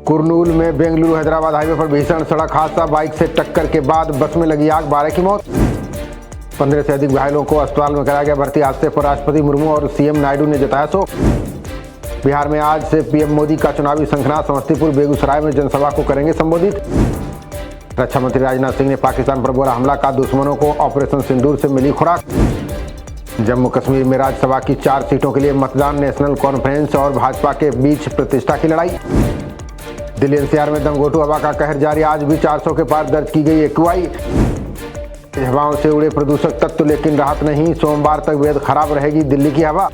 कुरनूल में बेंगलुरु हैदराबाद हाईवे पर भीषण सड़क हादसा, बाइक से टक्कर के बाद बस में लगी आग, 12 की मौत। 15 से अधिक घायलों को अस्पताल में कराया गया भर्ती। हादसे पर राष्ट्रपति मुर्मू और सीएम नायडू ने जताया शोक। बिहार में आज से पीएम मोदी का चुनावी शंखनाद, समस्तीपुर बेगूसराय में जनसभा को करेंगे संबोधित। रक्षा मंत्री राजनाथ सिंह ने पाकिस्तान पर बोला हमला का दुश्मनों को ऑपरेशन सिंदूर से मिली खुराक। जम्मू कश्मीर में राज्यसभा की 4 सीटों के लिए मतदान, नेशनल कॉन्फ्रेंस और भाजपा के बीच प्रतिष्ठा की लड़ाई। दिल्ली एनसीआर में दमघोटू हवा का कहर जारी, आज भी 400 के पार दर्ज की गई एक्यूआई। हवाओं से उड़े प्रदूषक तत्व लेकिन राहत नहीं, सोमवार तक बेहद खराब रहेगी दिल्ली की हवा।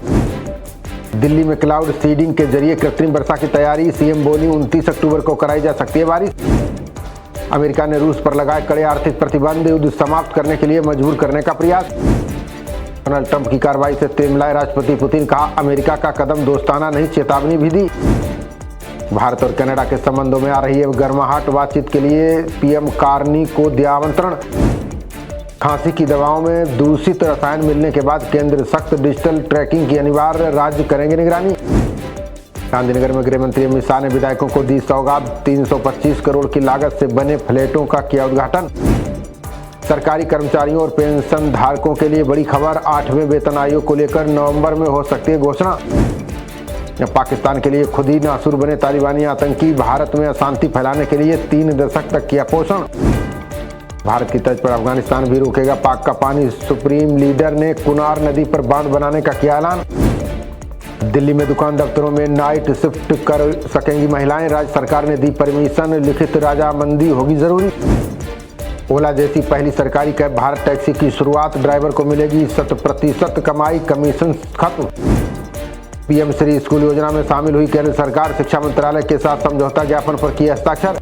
दिल्ली में क्लाउड सीडिंग के जरिए कृत्रिम वर्षा की तैयारी, सीएम बोली 29 अक्टूबर को कराई जा सकती है बारिश। अमेरिका ने रूस पर लगाए कड़े आर्थिक प्रतिबंध, युद्ध समाप्त करने के लिए मजबूर करने का प्रयास। डोनाल्ड ट्रंप की कार्रवाई से तिलमिलाए राष्ट्रपति पुतिन, कहा अमेरिका का कदम दोस्ताना नहीं, चेतावनी भी दी। भारत और कनाडा के संबंधों में आ रही है गर्माहट, बातचीत के लिए पीएम कार्नी को दिया आमंत्रण। खांसी की दवाओं में दूषित रसायन मिलने के बाद केंद्र सख्त डिजिटल ट्रैकिंग की अनिवार्य, राज्य करेंगे निगरानी। गांधीनगर में गृह मंत्री अमित शाह ने विधायकों को दी सौगात, 325 करोड़ की लागत से बने फ्लैटों का किया उद्घाटन। सरकारी कर्मचारियों और पेंशन धारकों के लिए बड़ी खबर, 8वें वेतन आयोग को लेकर नवंबर में हो सकती है घोषणा। पाकिस्तान के लिए खुद ही नासुर बने तालिबानी आतंकी, भारत में अशांति फैलाने के लिए 3 दशक तक किया पोषण। भारत की तर्ज पर अफगानिस्तान भी रोकेगा पाक का पानी, सुप्रीम लीडर ने कुनार नदी पर बांध बनाने का किया ऐलान। दिल्ली में दुकान दफ्तरों में नाइट शिफ्ट कर सकेंगी महिलाएं, राज्य सरकार ने दी परमिशन, लिखित रजामंदी होगी जरूरी। ओला जैसी पहली सरकारी कैब भारत टैक्सी की शुरुआत, ड्राइवर को मिलेगी 100% कमाई, कमीशन खत्म। पीएम श्री स्कूल योजना में शामिल हुई केंद्र सरकार, शिक्षा मंत्रालय के साथ समझौता ज्ञापन पर किए हस्ताक्षर।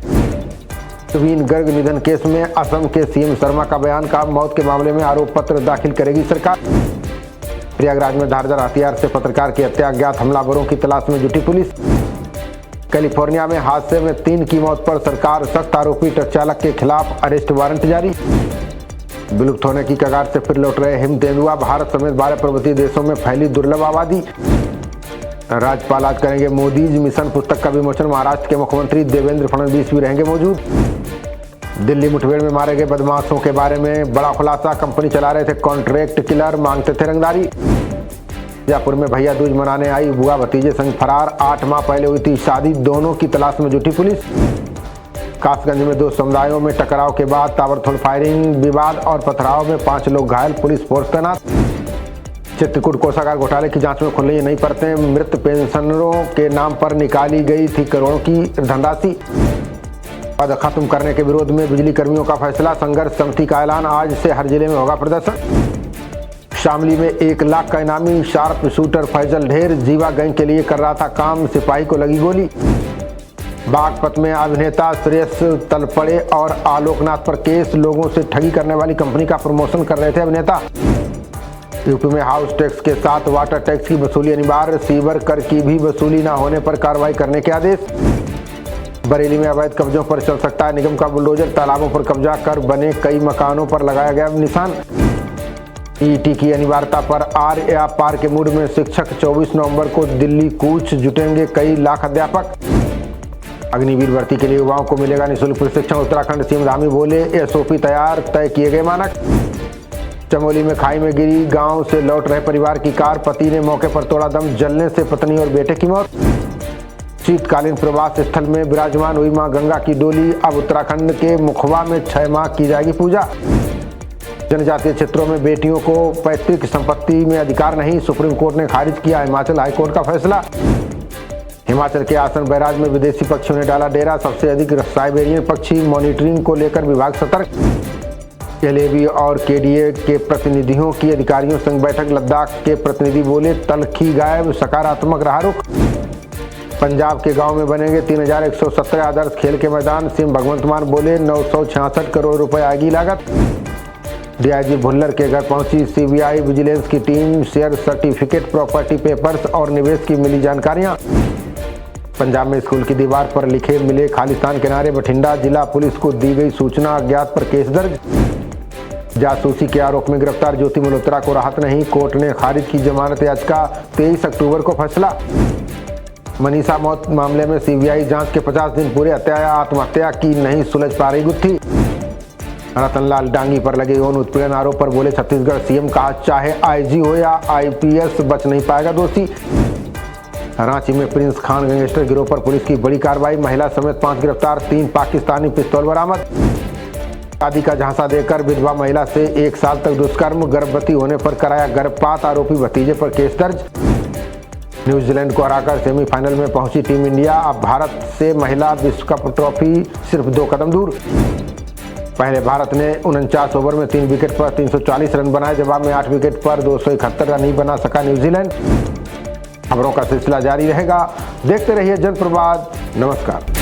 नवीन गर्ग निधन केस में असम के सीएम शर्मा का बयान, का मौत के मामले में आरोप पत्र दाखिल करेगी सरकार। प्रयागराज में धारदार हथियार से पत्रकार की हत्या, अज्ञात हमलावरों की तलाश में जुटी पुलिस। कैलिफोर्निया में हादसे में 3 की मौत पर सरकार सख्त, आरोपी ट्रक चालक के खिलाफ अरेस्ट वारंट जारी। विलुप्त होने की कगार से फिर लौट रहे हिम तेंदुआ, भारत समेत 12 पर्वतीय देशों में फैली दुर्लभ आबादी। राज्यपाल आज करेंगे मोदीज मिशन पुस्तक का विमोचन, महाराष्ट्र के मुख्यमंत्री देवेंद्र फडणवीस भी रहेंगे मौजूद। दिल्ली मुठभेड़ में मारे गए बदमाशों के बारे में बड़ा खुलासा, कंपनी चला रहे थे कॉन्ट्रैक्ट किलर, मांगते थे रंगदारी। जयपुर में भैया दूज मनाने आई बुआ भतीजे संग फरार, 8 माह पहले हुई थी शादी, दोनों की तलाश में जुटी पुलिस। कासगंज में 2 समुदायों में टकराव के बाद ताबड़तोड़ फायरिंग, विवाद और पथराव में 5 लोग घायल, पुलिस फोर्स तैनात। चित्रकूट कोषागार घोटाले की जांच में खुल रही नई परतें, मृत पेंशनरों के नाम पर निकाली गई थी करोड़ों की धनराशि। पद खत्म करने के विरोध में बिजली कर्मियों का फैसला, संघर्ष समिति का ऐलान, आज से हर जिले में होगा प्रदर्शन। शामली में 1 लाख का इनामी शार्प शूटर फैजल ढेर, जीवा गैंग के लिए कर रहा था काम, सिपाही को लगी गोली। बागपत में अभिनेता श्रेयस तलपड़े और आलोकनाथ पर केस, लोगों से ठगी करने वाली कंपनी का प्रमोशन कर रहे थे अभिनेता। यूपी में हाउस टैक्स के साथ वाटर टैक्स की वसूली अनिवार्य, सीवर कर की भी वसूली न होने पर कार्रवाई करने के आदेश। बरेली में अवैध कब्जों पर चल सकता है निगम का बुलडोजर, तालाबों पर कब्जा कर बने कई मकानों पर लगाया गया निशान। ईटी की अनिवार्यता पर आर या पार के मूड में शिक्षक, 24 नवंबर को दिल्ली कूच, जुटेंगे कई लाख अध्यापक। अग्निवीर भर्ती के लिए युवाओं को मिलेगा निःशुल्क प्रशिक्षण, उत्तराखंड सीएम धामी बोले एसओपी तैयार, तय किए गए मानक। चमोली में खाई में गिरी गांव से लौट रहे परिवार की कार, पति ने मौके पर तोड़ा दम, जलने से पत्नी और बेटे की मौत। शीतकालीन प्रवास स्थल में विराजमान हुई मां गंगा की डोली, अब उत्तराखंड के मुखवा में 6 माह की जाएगी पूजा। जनजातीय क्षेत्रों में बेटियों को पैतृक संपत्ति में अधिकार नहीं, सुप्रीम कोर्ट ने खारिज किया हिमाचल हाईकोर्ट का फैसला। हिमाचल के आसन बैराज में विदेशी पक्षियों ने डाला डेरा, सबसे अधिक साइबेरियन पक्षी, मॉनिटरिंग को लेकर विभाग सतर्क। एलएबी और केडीए के प्रतिनिधियों की अधिकारियों संग बैठक, लद्दाख के प्रतिनिधि बोले तलखी गायब, सकारात्मक रहा रुख। पंजाब के गांव में बनेंगे 3117 आदर्श खेल के मैदान, सीएम भगवंत मान बोले 966 करोड़ रुपए आएगी लागत। डीआईजी भुल्लर के घर पहुंची सीबीआई विजिलेंस की team, share certificate, property papers और निवेश की मिली जानकारियां। पंजाब में स्कूल की दीवार पर लिखे मिले खालिस्तान के नारे, बठिंडा जिला पुलिस को दी गई सूचना, अज्ञात पर केस दर्ज। जासूसी के आरोप में गिरफ्तार ज्योति मल्होत्रा को राहत नहीं, कोर्ट ने खारिज की जमानत याचिका, 23 अक्टूबर को फैसला। मनीषा मौत मामले में सीबीआई जांच के 50 दिन पूरे, आत्महत्या की नहीं सुलझ पा रही गुत्थी। रतनलाल डांगी पर लगे यौन उत्पीड़न आरोप पर बोले छत्तीसगढ़ सीएम, कहा चाहे आईजी हो या आईपीएस बच नहीं पाएगा दोषी। रांची में प्रिंस खान गैंगस्टर गिरोह पर पुलिस की बड़ी कार्रवाई, महिला समेत 5 गिरफ्तार, 3 पाकिस्तानी पिस्तौल बरामद। शादी का झांसा देकर विधवा महिला से 1 साल तक दुष्कर्म, गर्भवती होने पर कराया गर्भपात, आरोपी भतीजे पर केस दर्ज। न्यूजीलैंड को हराकर सेमीफाइनल में पहुंची टीम इंडिया, अब भारत से महिला विश्व कप ट्रॉफी सिर्फ 2 कदम दूर। पहले भारत ने 49 ओवर में 3 विकेट पर 340 रन बनाए, जवाब में 8 विकेट पर 271 रन ही बना सका न्यूजीलैंड। खबरों का सिलसिला जारी रहेगा, देखते रहिए जनप्रवाद। नमस्कार।